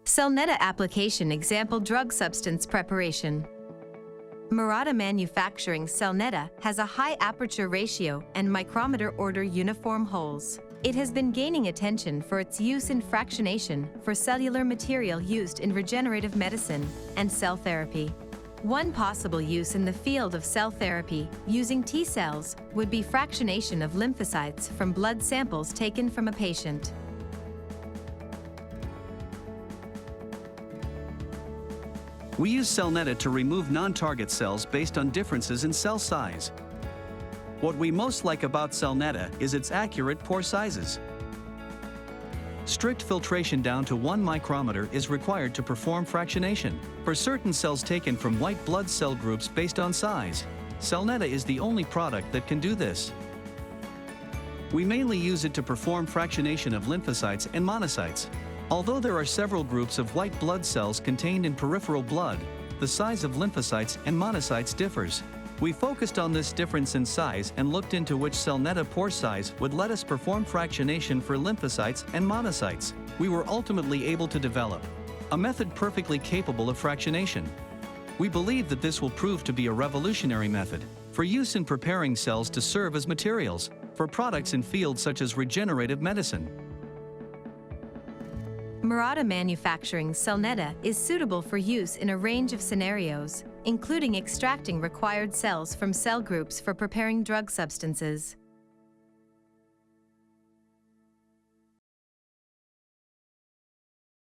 CELLNETTA application example drug substance preparation. Murata manufacturing CELLNETTA has a high aperture ratio and micrometer order uniform holes. It has been gaining attention for its use in fractionation for cellular material used in regenerative medicine and cell therapy. One possible use in the field of cell therapy using T cells would be fractionation of lymphocytes from blood samples taken from a patient. We use CELLNETTA to remove non-target cells based on differences in cell size. What we most like about CELLNETTA is its accurate pore sizes. Strict filtration down to 1 micrometer is required to perform fractionation for certain cells taken from white blood cell groups based on size. CELLNETTA is the only product that can do this. We mainly use it to perform fractionation of lymphocytes and monocytes. Although there are several groups of white blood cells contained in peripheral blood, the size of lymphocytes and monocytes differs. We focused on this difference in size and looked into which CELLNETTA pore size would let us perform fractionation for lymphocytes and monocytes. We were ultimately able to develop a method perfectly capable of fractionation. We believe that this will prove to be a revolutionary method for use in preparing cells to serve as materials for products in fields such as regenerative medicine. Murata manufacturing CELLNETTA is suitable for use in a range of scenarios, including extracting required cells from cell groups for preparing drug substances.